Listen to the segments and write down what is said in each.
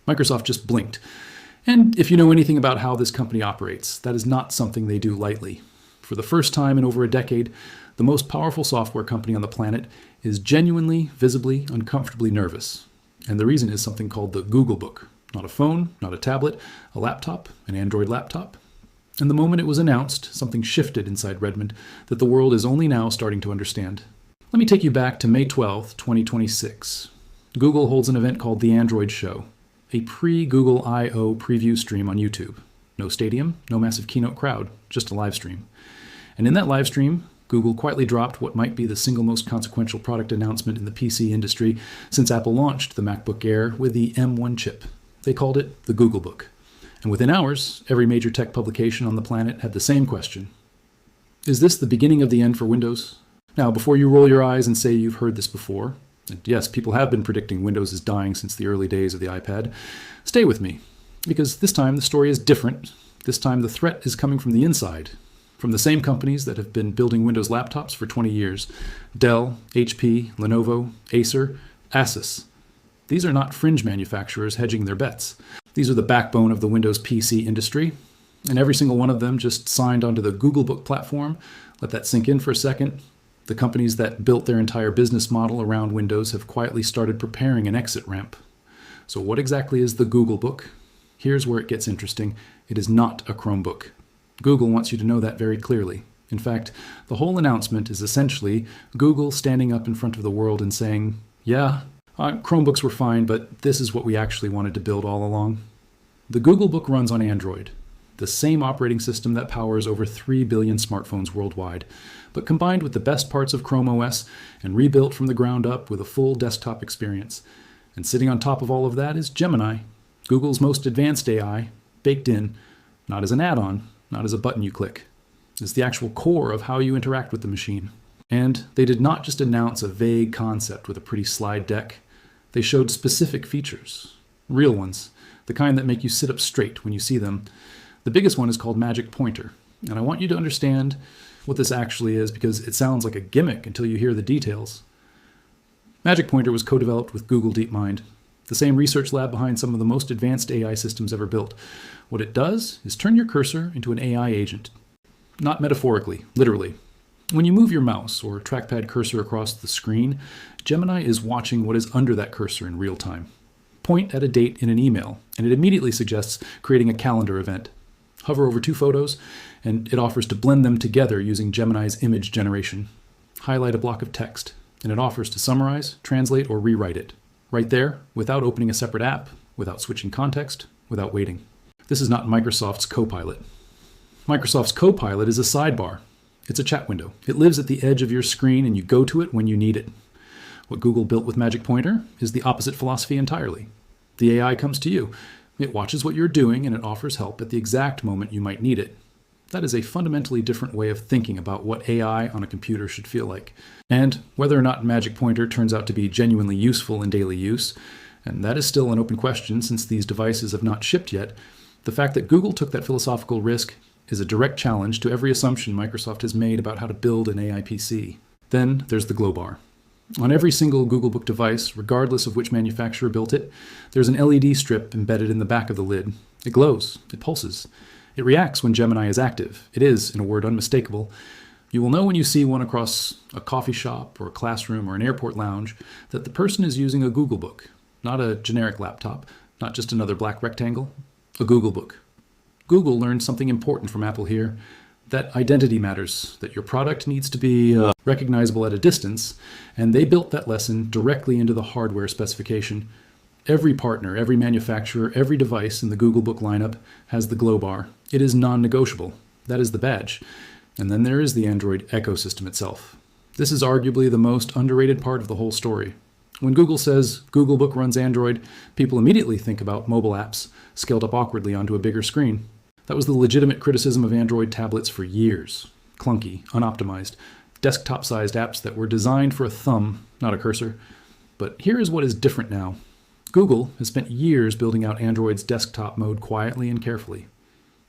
Microsoft just blinked. And if you know anything about how this company operates, that is not something they do lightly. For the first time in over a decade, the most powerful software company on the planet is genuinely, visibly, uncomfortably nervous. And the reason is something called the Googlebook. Not a phone, not a tablet, a laptop, an Android laptop. And the moment it was announced, something shifted inside Redmond that the world is only now starting to understand. Let me take you back to May 12th, 2026. Google holds an event called the Android Show, a pre-Google I/O preview stream on YouTube. No stadium, no massive keynote crowd, just a live stream. And in that live stream, Google quietly dropped what might be the single most consequential product announcement in the PC industry since Apple launched the MacBook Air with the M1 chip. They called it the Googlebook. And within hours, every major tech publication on the planet had the same question. Is this the beginning of the end for Windows? Now, before you roll your eyes and say you've heard this before, and yes, people have been predicting Windows is dying since the early days of the iPad, stay with me, because this time the story is different. This time the threat is coming from the inside, from the same companies that have been building Windows laptops for 20 years. Dell, HP, Lenovo, Acer, Asus. These are not fringe manufacturers hedging their bets. These are the backbone of the Windows PC industry, and every single one of them just signed onto the Googlebook platform. Let that sink in for a second. The companies that built their entire business model around Windows have quietly started preparing an exit ramp. So what exactly is the Googlebook? Here's where it gets interesting. It is not a Chromebook. Google wants you to know that very clearly. In fact, the whole announcement is essentially Google standing up in front of the world and saying, yeah, Chromebooks were fine, but this is what we actually wanted to build all along. The Googlebook runs on Android, the same operating system that powers over 3 billion smartphones worldwide, but combined with the best parts of Chrome OS and rebuilt from the ground up with a full desktop experience. And sitting on top of all of that is Gemini, Google's most advanced AI, baked in, not as an add-on, not as a button you click. It's the actual core of how you interact with the machine. And they did not just announce a vague concept with a pretty slide deck. They showed specific features, real ones, the kind that make you sit up straight when you see them. The biggest one is called Magic Pointer, and I want you to understand what this actually is because it sounds like a gimmick until you hear the details. Magic Pointer was co-developed with Google DeepMind, the same research lab behind some of the most advanced AI systems ever built. What it does is turn your cursor into an AI agent. Not metaphorically, literally. When you move your mouse or trackpad cursor across the screen, Gemini is watching what is under that cursor in real time. Point at a date in an email, and it immediately suggests creating a calendar event. Hover over 2 photos, and it offers to blend them together using Gemini's image generation. Highlight a block of text, and it offers to summarize, translate, or rewrite it. Right there, without opening a separate app, without switching context, without waiting. This is not Microsoft's Copilot. Microsoft's Copilot is a sidebar. It's a chat window. It lives at the edge of your screen and you go to it when you need it. What Google built with Magic Pointer is the opposite philosophy entirely. The AI comes to you. It watches what you're doing and it offers help at the exact moment you might need it. That is a fundamentally different way of thinking about what AI on a computer should feel like. And whether or not Magic Pointer turns out to be genuinely useful in daily use, and that is still an open question since these devices have not shipped yet, the fact that Google took that philosophical risk is a direct challenge to every assumption Microsoft has made about how to build an AI PC. Then there's the glow bar. On every single Googlebook device, regardless of which manufacturer built it, there's an LED strip embedded in the back of the lid. It glows, it pulses. It reacts when Gemini is active. It is, in a word, unmistakable. You will know when you see one across a coffee shop or a classroom or an airport lounge that the person is using a Googlebook, not a generic laptop, not just another black rectangle, a Googlebook. Google learned something important from Apple here, that identity matters, that your product needs to be recognizable at a distance, and they built that lesson directly into the hardware specification. Every partner, every manufacturer, every device in the Googlebook lineup has the glow bar. It is non-negotiable. That is the badge. And then there is the Android ecosystem itself. This is arguably the most underrated part of the whole story. When Google says Googlebook runs Android, people immediately think about mobile apps scaled up awkwardly onto a bigger screen. That was the legitimate criticism of Android tablets for years. Clunky, unoptimized, desktop-sized apps that were designed for a thumb, not a cursor. But here is what is different now. Google has spent years building out Android's desktop mode quietly and carefully.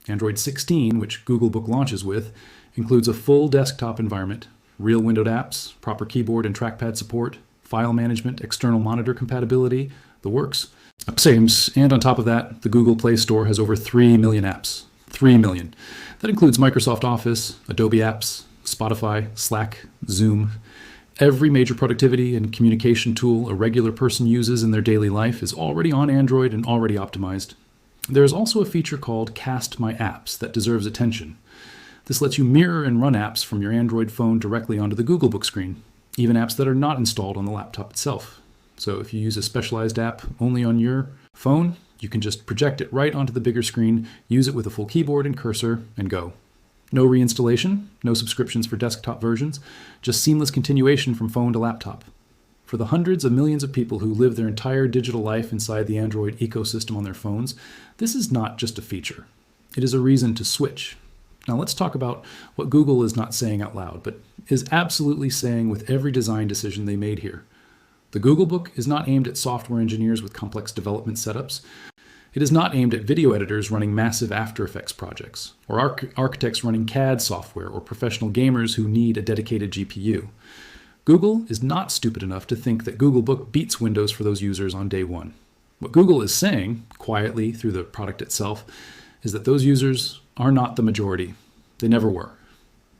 Android 16, which Googlebook launches with, includes a full desktop environment, real windowed apps, proper keyboard and trackpad support, file management, external monitor compatibility, the works. Same, and on top of that, the Google Play Store has over 3 million apps. 3 million. That includes Microsoft Office, Adobe Apps, Spotify, Slack, Zoom. Every major productivity and communication tool a regular person uses in their daily life is already on Android and already optimized. There is also a feature called Cast My Apps that deserves attention. This lets you mirror and run apps from your Android phone directly onto the Googlebook screen, even apps that are not installed on the laptop itself. So if you use a specialized app only on your phone, you can just project it right onto the bigger screen, use it with a full keyboard and cursor, and go. No reinstallation, no subscriptions for desktop versions, just seamless continuation from phone to laptop. For the hundreds of millions of people who live their entire digital life inside the Android ecosystem on their phones, this is not just a feature. It is a reason to switch. Now let's talk about what Google is not saying out loud, but is absolutely saying with every design decision they made here. The Googlebook is not aimed at software engineers with complex development setups. It is not aimed at video editors running massive After Effects projects, or architects running CAD software, or professional gamers who need a dedicated GPU. Google is not stupid enough to think that Googlebook beats Windows for those users on day one. What Google is saying, quietly through the product itself, is that those users are not the majority. They never were.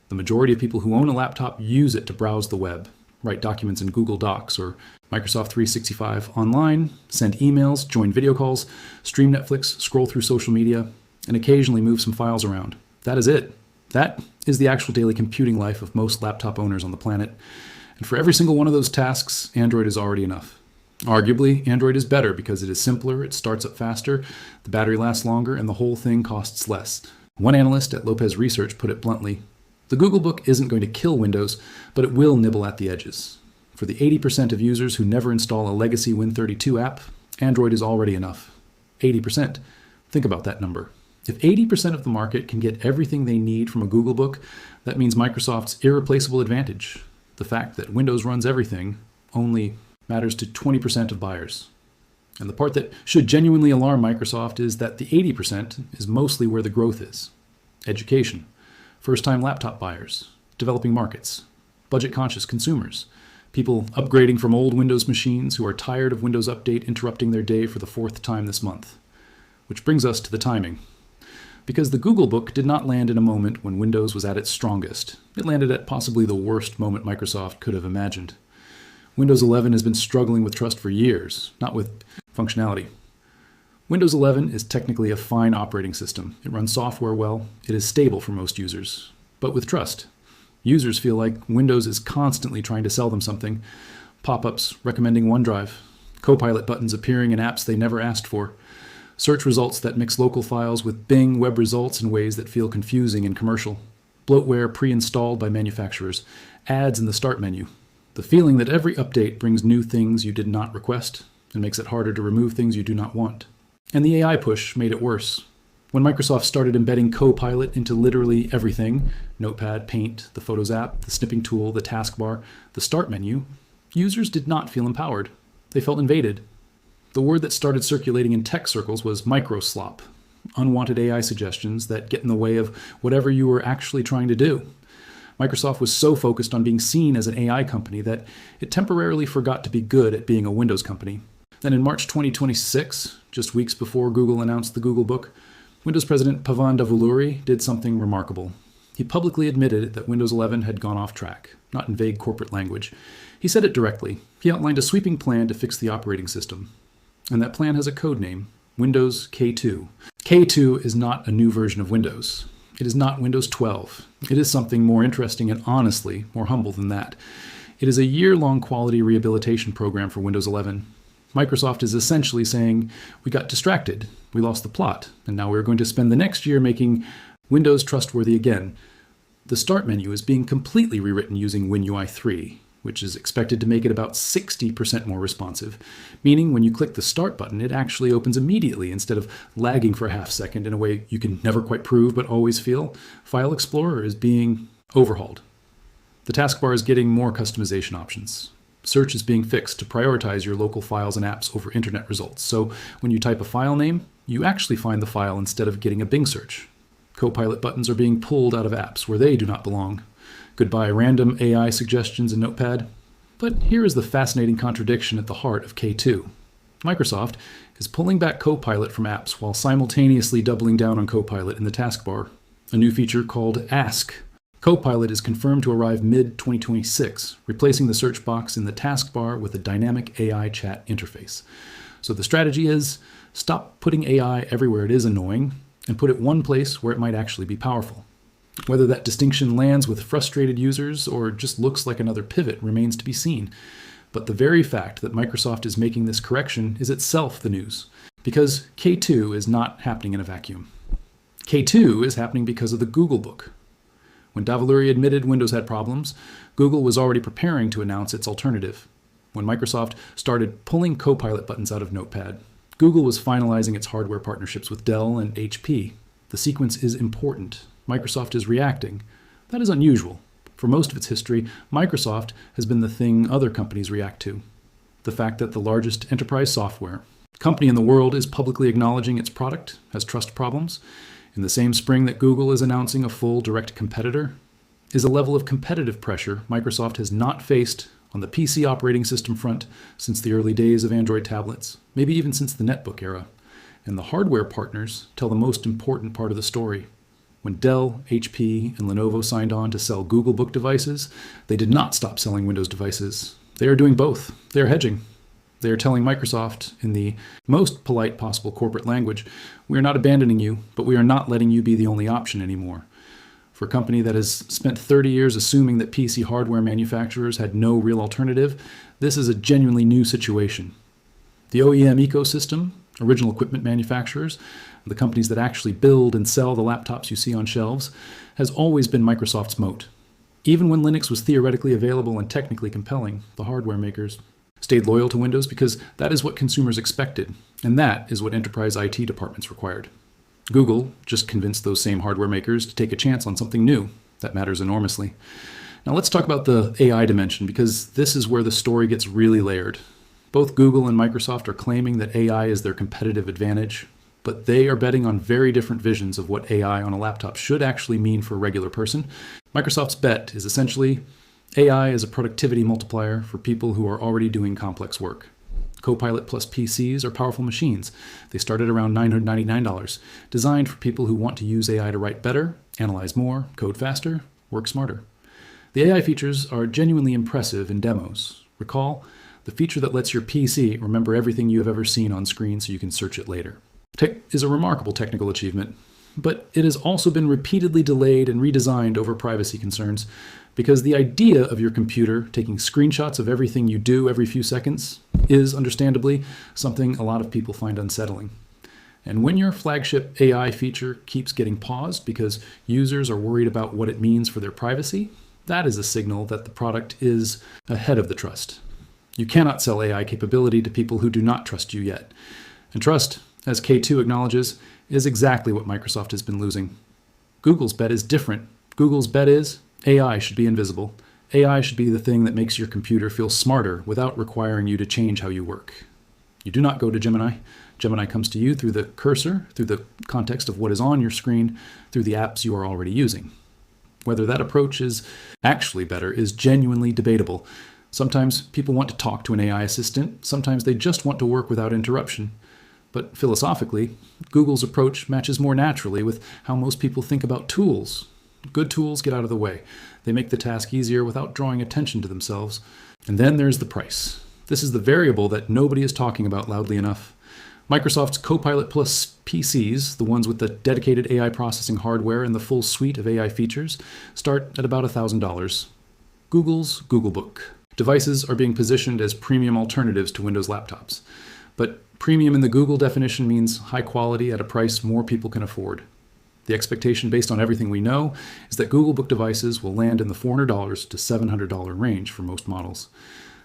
The majority of people who own a laptop use it to browse the web, write documents in Google Docs or Microsoft 365 online, send emails, join video calls, stream Netflix, scroll through social media, and occasionally move some files around. That is it. That is the actual daily computing life of most laptop owners on the planet. And for every single one of those tasks, Android is already enough. Arguably, Android is better because it is simpler, it starts up faster, the battery lasts longer, and the whole thing costs less. One analyst at Lopez Research put it bluntly, the Googlebook isn't going to kill Windows, but it will nibble at the edges. For the 80% of users who never install a legacy Win32 app, Android is already enough. 80%. Think about that number. If 80% of the market can get everything they need from a Googlebook, that means Microsoft's irreplaceable advantage, the fact that Windows runs everything, only matters to 20% of buyers. And the part that should genuinely alarm Microsoft is that the 80% is mostly where the growth is. Education, first-time laptop buyers, developing markets, budget-conscious consumers, people upgrading from old Windows machines who are tired of Windows Update interrupting their day for the 4th time this month. Which brings us to the timing. Because the Googlebook did not land in a moment when Windows was at its strongest. It landed at possibly the worst moment Microsoft could have imagined. Windows 11 has been struggling with trust for years, not with functionality. Windows 11 is technically a fine operating system. It runs software well. It is stable for most users, but with trust. Users feel like Windows is constantly trying to sell them something. Pop-ups recommending OneDrive, Copilot buttons appearing in apps they never asked for, search results that mix local files with Bing web results in ways that feel confusing and commercial, bloatware pre-installed by manufacturers, ads in the start menu, the feeling that every update brings new things you did not request and makes it harder to remove things you do not want. And the AI push made it worse. When Microsoft started embedding Copilot into literally everything, Notepad, Paint, the Photos app, the snipping tool, the taskbar, the start menu, users did not feel empowered. They felt invaded. The word that started circulating in tech circles was microslop, unwanted AI suggestions that get in the way of whatever you were actually trying to do. Microsoft was so focused on being seen as an AI company that it temporarily forgot to be good at being a Windows company. Then in March 2026, just weeks before Google announced the Googlebook, Windows President Pavan Davuluri did something remarkable. He publicly admitted that Windows 11 had gone off track, not in vague corporate language. He said it directly. He outlined a sweeping plan to fix the operating system. And that plan has a code name, Windows K2. K2 is not a new version of Windows. It is not Windows 12. It is something more interesting and honestly more humble than that. It is a year-long quality rehabilitation program for Windows 11. Microsoft is essentially saying, we got distracted, we lost the plot, and now we're going to spend the next year making Windows trustworthy again. The start menu is being completely rewritten using WinUI 3, which is expected to make it about 60% more responsive, meaning when you click the Start button, it actually opens immediately instead of lagging for a half second in a way you can never quite prove but always feel. File Explorer is being overhauled. The taskbar is getting more customization options. Search is being fixed to prioritize your local files and apps over internet results. So when you type a file name, you actually find the file instead of getting a Bing search. Copilot buttons are being pulled out of apps where they do not belong. Goodbye random AI suggestions in Notepad. But here is the fascinating contradiction at the heart of K2. Microsoft is pulling back Copilot from apps while simultaneously doubling down on Copilot in the taskbar, a new feature called Ask. Copilot is confirmed to arrive mid-2026, replacing the search box in the taskbar with a dynamic AI chat interface. So the strategy is stop putting AI everywhere it is annoying and put it one place where it might actually be powerful. Whether that distinction lands with frustrated users or just looks like another pivot remains to be seen. But the very fact that Microsoft is making this correction is itself the news, because K2 is not happening in a vacuum. K2 is happening because of the Googlebook. When Davuluri admitted Windows had problems, Google was already preparing to announce its alternative. When Microsoft started pulling Copilot buttons out of Notepad, Google was finalizing its hardware partnerships with Dell and HP. The sequence is important. Microsoft is reacting. That is unusual. For most of its history, Microsoft has been the thing other companies react to. The fact that the largest enterprise software company in the world is publicly acknowledging its product has trust problems, in the same spring that Google is announcing a full direct competitor, is a level of competitive pressure Microsoft has not faced on the PC operating system front since the early days of Android tablets, maybe even since the netbook era. And the hardware partners tell the most important part of the story. When Dell, HP, and Lenovo signed on to sell Googlebook devices, they did not stop selling Windows devices. They are doing both. They are hedging. They are telling Microsoft, in the most polite possible corporate language, we are not abandoning you, but we are not letting you be the only option anymore. For a company that has spent 30 years assuming that PC hardware manufacturers had no real alternative, this is a genuinely new situation. The OEM ecosystem, original equipment manufacturers, the companies that actually build and sell the laptops you see on shelves, has always been Microsoft's moat. Even when Linux was theoretically available and technically compelling, the hardware makers stayed loyal to Windows because that is what consumers expected, and that is what enterprise IT departments required. Google just convinced those same hardware makers to take a chance on something new. That matters enormously. Now let's talk about the AI dimension, because this is where the story gets really layered. Both Google and Microsoft are claiming that AI is their competitive advantage, but they are betting on very different visions of what AI on a laptop should actually mean for a regular person. Microsoft's bet is essentially AI is a productivity multiplier for people who are already doing complex work. Copilot plus PCs are powerful machines. They start at around $999, designed for people who want to use AI to write better, analyze more, code faster, work smarter. The AI features are genuinely impressive in demos. Recall, the feature that lets your PC remember everything you have ever seen on screen so you can search it later. Tech is a remarkable technical achievement, but it has also been repeatedly delayed and redesigned over privacy concerns, because the idea of your computer taking screenshots of everything you do every few seconds is, understandably, something a lot of people find unsettling. And when your flagship AI feature keeps getting paused because users are worried about what it means for their privacy, that is a signal that the product is ahead of the trust. You cannot sell AI capability to people who do not trust you yet. And trust, as K2 acknowledges, is exactly what Microsoft has been losing. Google's bet is different. Google's bet is AI should be invisible. AI should be the thing that makes your computer feel smarter without requiring you to change how you work. You do not go to Gemini. Gemini comes to you through the cursor, through the context of what is on your screen, through the apps you are already using. Whether that approach is actually better is genuinely debatable. Sometimes people want to talk to an AI assistant. Sometimes they just want to work without interruption. But philosophically, Google's approach matches more naturally with how most people think about tools. Good tools get out of the way. They make the task easier without drawing attention to themselves. And then there's the price. This is the variable that nobody is talking about loudly enough. Microsoft's Copilot Plus PCs, the ones with the dedicated AI processing hardware and the full suite of AI features, start at about $1,000. Google's Googlebook. Devices are being positioned as premium alternatives to Windows laptops. But premium in the Google definition means high quality at a price more people can afford. The expectation, based on everything we know, is that Googlebook devices will land in the $400 to $700 range for most models.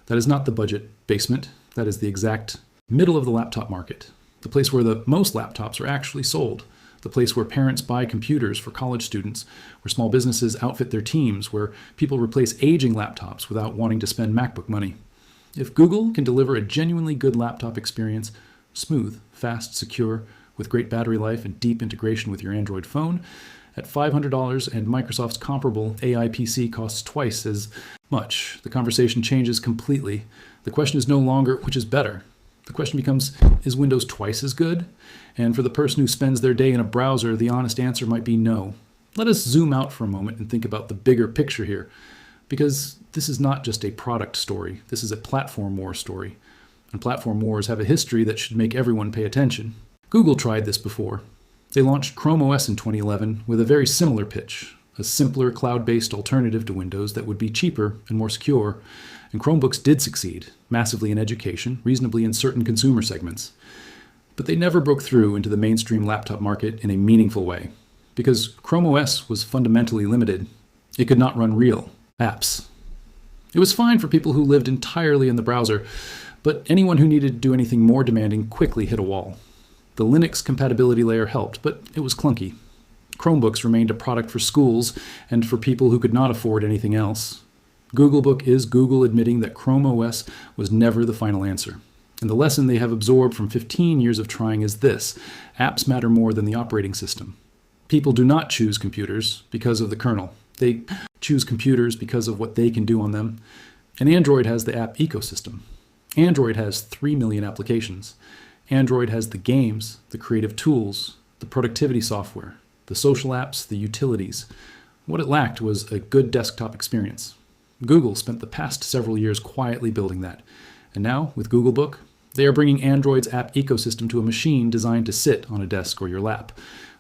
That is not the budget basement. That is the exact middle of the laptop market, the place where the most laptops are actually sold, the place where parents buy computers for college students, where small businesses outfit their teams, where people replace aging laptops without wanting to spend MacBook money. If Google can deliver a genuinely good laptop experience, smooth, fast, secure, with great battery life and deep integration with your Android phone, at $500 and Microsoft's comparable AI PC costs twice as much, the conversation changes completely. The question is no longer which is better. The question becomes, is Windows twice as good? And for the person who spends their day in a browser, the honest answer might be no. Let us zoom out for a moment and think about the bigger picture here, because this is not just a product story. This is a platform war story. And platform wars have a history that should make everyone pay attention. Google tried this before. They launched Chrome OS in 2011 with a very similar pitch, a simpler cloud-based alternative to Windows that would be cheaper and more secure. And Chromebooks did succeed, massively in education, reasonably in certain consumer segments. But they never broke through into the mainstream laptop market in a meaningful way, because Chrome OS was fundamentally limited. It could not run real apps. It was fine for people who lived entirely in the browser, but anyone who needed to do anything more demanding quickly hit a wall. The Linux compatibility layer helped, but it was clunky. Chromebooks remained a product for schools and for people who could not afford anything else. Googlebook is Google admitting that Chrome OS was never the final answer. And the lesson they have absorbed from 15 years of trying is this: apps matter more than the operating system. People do not choose computers because of the kernel. They choose computers because of what they can do on them. And Android has the app ecosystem. Android has 3 million applications. Android has the games, the creative tools, the productivity software, the social apps, the utilities. What it lacked was a good desktop experience. Google spent the past several years quietly building that. And now, with Googlebook, they are bringing Android's app ecosystem to a machine designed to sit on a desk or your lap,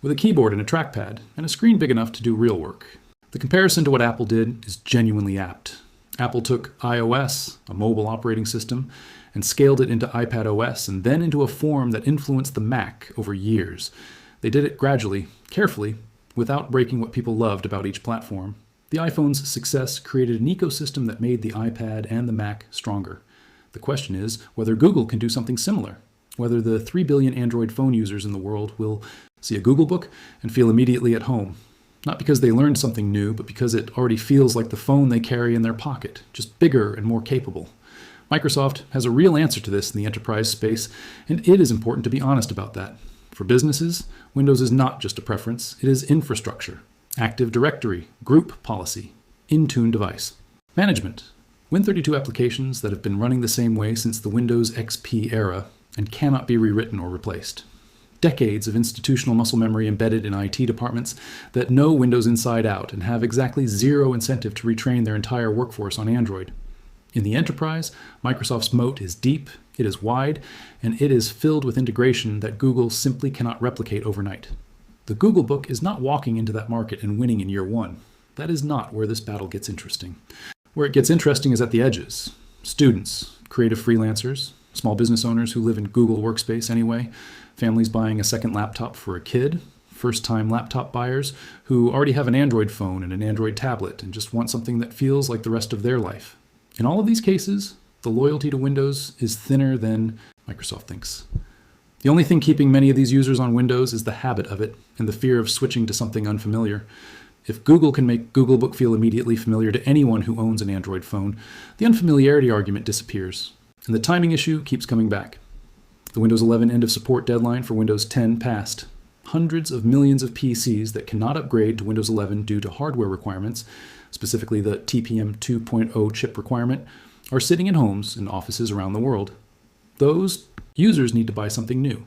with a keyboard and a trackpad, and a screen big enough to do real work. The comparison to what Apple did is genuinely apt. Apple took iOS, a mobile operating system, and scaled it into iPad OS and then into a form that influenced the Mac over years. They did it gradually, carefully, without breaking what people loved about each platform. The iPhone's success created an ecosystem that made the iPad and the Mac stronger. The question is whether Google can do something similar, whether the 3 billion Android phone users in the world will see a Googlebook and feel immediately at home. Not because they learned something new, but because it already feels like the phone they carry in their pocket, just bigger and more capable. Microsoft has a real answer to this in the enterprise space, and it is important to be honest about that. For businesses, Windows is not just a preference, it is infrastructure, Active Directory, group policy, Intune device. Management. Win32 applications that have been running the same way since the Windows XP era and cannot be rewritten or replaced. Decades of institutional muscle memory embedded in IT departments that know Windows inside out and have exactly zero incentive to retrain their entire workforce on Android. In the enterprise, Microsoft's moat is deep, it is wide, and it is filled with integration that Google simply cannot replicate overnight. The Googlebook is not walking into that market and winning in year one. That is not where this battle gets interesting. Where it gets interesting is at the edges. Students, creative freelancers, small business owners who live in Google Workspace anyway, families buying a second laptop for a kid, first-time laptop buyers who already have an Android phone and an Android tablet and just want something that feels like the rest of their life. In all of these cases, the loyalty to Windows is thinner than Microsoft thinks. The only thing keeping many of these users on Windows is the habit of it and the fear of switching to something unfamiliar. If Google can make Googlebook feel immediately familiar to anyone who owns an Android phone, the unfamiliarity argument disappears, and the timing issue keeps coming back. The Windows 11 end of support deadline for Windows 10 passed. Hundreds of millions of PCs that cannot upgrade to Windows 11 due to hardware requirements, specifically the TPM 2.0 chip requirement, are sitting in homes and offices around the world. Those users need to buy something new.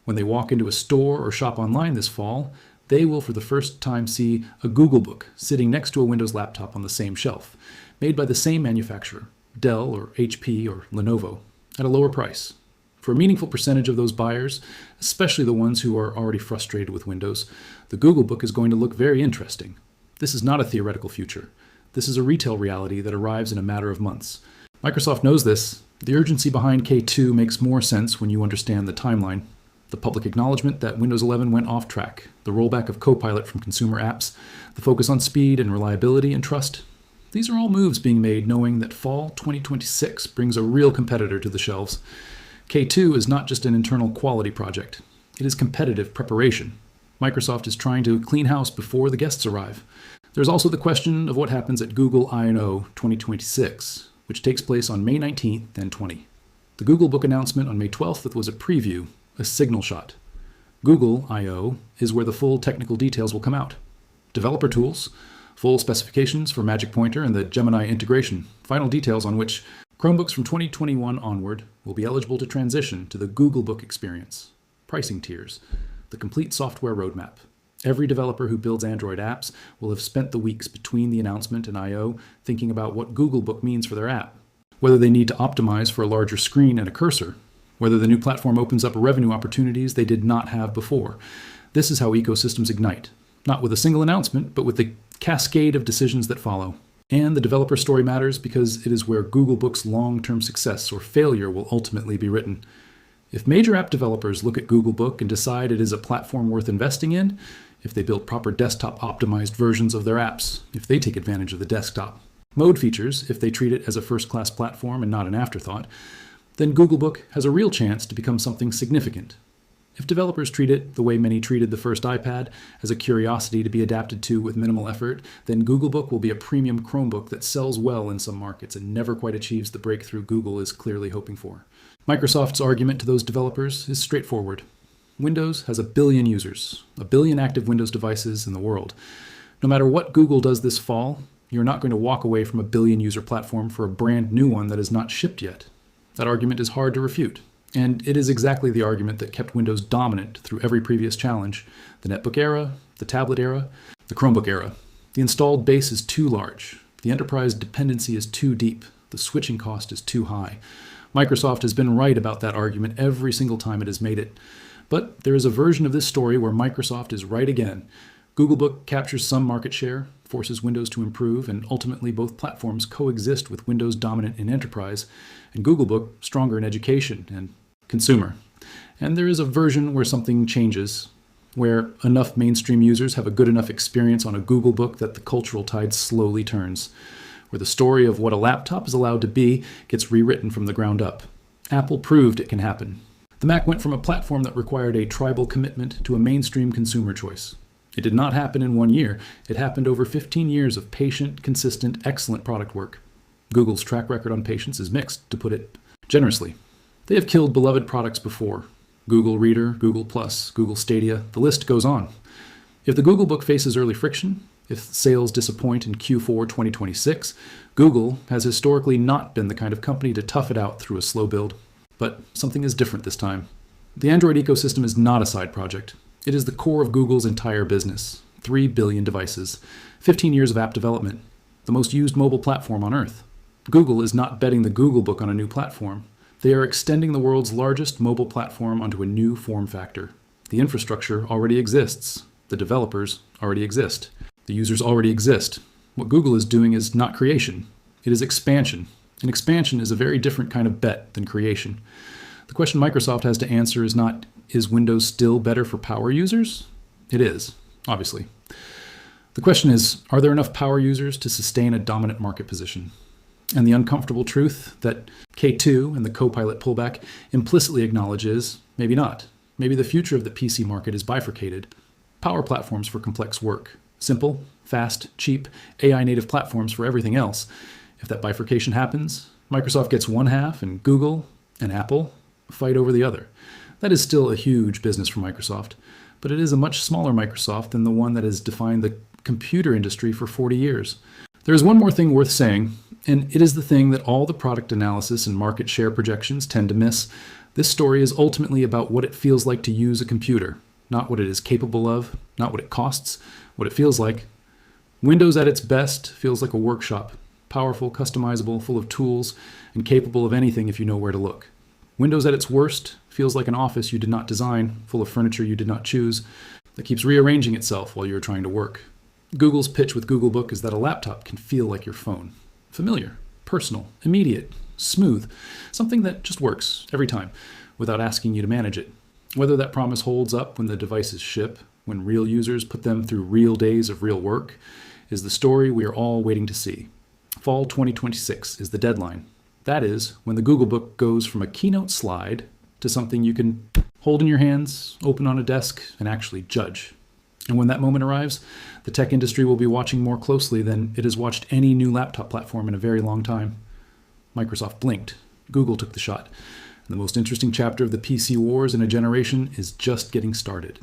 When they walk into a store or shop online this fall, they will for the first time see a Googlebook sitting next to a Windows laptop on the same shelf, made by the same manufacturer, Dell or HP or Lenovo, at a lower price. For a meaningful percentage of those buyers, especially the ones who are already frustrated with Windows, the Googlebook is going to look very interesting. This is not a theoretical future. This is a retail reality that arrives in a matter of months. Microsoft knows this. The urgency behind K2 makes more sense when you understand the timeline. The public acknowledgement that Windows 11 went off track, the rollback of Copilot from consumer apps, the focus on speed and reliability and trust. These are all moves being made knowing that fall 2026 brings a real competitor to the shelves. K2 is not just an internal quality project. It is competitive preparation. Microsoft is trying to clean house before the guests arrive. There's also the question of what happens at Google I/O 2026, which takes place on May 19th and 20. The Googlebook announcement on May 12th was a preview, a signal shot. Google I/O is where the full technical details will come out. Developer tools, full specifications for Magic Pointer and the Gemini integration, final details on which Chromebooks from 2021 onward will be eligible to transition to the Googlebook experience, pricing tiers, the complete software roadmap. Every developer who builds Android apps will have spent the weeks between the announcement and I/O thinking about what Googlebook means for their app, whether they need to optimize for a larger screen and a cursor, whether the new platform opens up revenue opportunities they did not have before. This is how ecosystems ignite, not with a single announcement, but with the cascade of decisions that follow. And the developer story matters because it is where Googlebook's long-term success or failure will ultimately be written. If major app developers look at Googlebook and decide it is a platform worth investing in, if they build proper desktop-optimized versions of their apps, if they take advantage of the desktop mode features, if they treat it as a first-class platform and not an afterthought, then Googlebook has a real chance to become something significant. If developers treat it the way many treated the first iPad, as a curiosity to be adapted to with minimal effort, then Googlebook will be a premium Chromebook that sells well in some markets and never quite achieves the breakthrough Google is clearly hoping for. Microsoft's argument to those developers is straightforward. Windows has 1 billion users, 1 billion active Windows devices in the world. No matter what Google does this fall, you're not going to walk away from a 1 billion user platform for a brand new one that is not shipped yet. That argument is hard to refute, and it is exactly the argument that kept Windows dominant through every previous challenge: the netbook era, the tablet era, the Chromebook era. The installed base is too large, the enterprise dependency is too deep, the switching cost is too high. Microsoft has been right about that argument every single time it has made it. But there is a version of this story where Microsoft is right again. Googlebook captures some market share, forces Windows to improve, and ultimately both platforms coexist with Windows dominant in enterprise, and Googlebook stronger in education and consumer. And there is a version where something changes, where enough mainstream users have a good enough experience on a Googlebook that the cultural tide slowly turns, where the story of what a laptop is allowed to be gets rewritten from the ground up. Apple proved it can happen. The Mac went from a platform that required a tribal commitment to a mainstream consumer choice. It did not happen in 1 year. It happened over 15 years of patient, consistent, excellent product work. Google's track record on patience is mixed, to put it generously. They have killed beloved products before. Google Reader, Google+, Google Stadia, the list goes on. If the Googlebook faces early friction, if sales disappoint in Q4 2026, Google has historically not been the kind of company to tough it out through a slow build. But something is different this time. The Android ecosystem is not a side project. It is the core of Google's entire business. 3 billion devices, 15 years of app development, the most used mobile platform on Earth. Google is not betting the Googlebook on a new platform. They are extending the world's largest mobile platform onto a new form factor. The infrastructure already exists. The developers already exist. The users already exist. What Google is doing is not creation. It is expansion. And expansion is a very different kind of bet than creation. The question Microsoft has to answer is not, is Windows still better for power users? It is, obviously. The question is, are there enough power users to sustain a dominant market position? And the uncomfortable truth that K2 and the Copilot pullback implicitly acknowledge is, maybe not. Maybe the future of the PC market is bifurcated. Power platforms for complex work. Simple, fast, cheap, AI-native platforms for everything else. If that bifurcation happens, Microsoft gets one half and Google and Apple fight over the other. That is still a huge business for Microsoft, but it is a much smaller Microsoft than the one that has defined the computer industry for 40 years. There is one more thing worth saying, and it is the thing that all the product analysis and market share projections tend to miss. This story is ultimately about what it feels like to use a computer, not what it is capable of, not what it costs, what it feels like. Windows at its best feels like a workshop. Powerful, customizable, full of tools, and capable of anything if you know where to look. Windows at its worst feels like an office you did not design, full of furniture you did not choose, that keeps rearranging itself while you're trying to work. Google's pitch with Googlebook is that a laptop can feel like your phone. Familiar, personal, immediate, smooth, something that just works every time without asking you to manage it. Whether that promise holds up when the devices ship, when real users put them through real days of real work, is the story we are all waiting to see. Fall 2026 is the deadline. That is when the Googlebook goes from a keynote slide to something you can hold in your hands, open on a desk, and actually judge. And when that moment arrives, the tech industry will be watching more closely than it has watched any new laptop platform in a very long time. Microsoft blinked. Google took the shot. And the most interesting chapter of the PC wars in a generation is just getting started.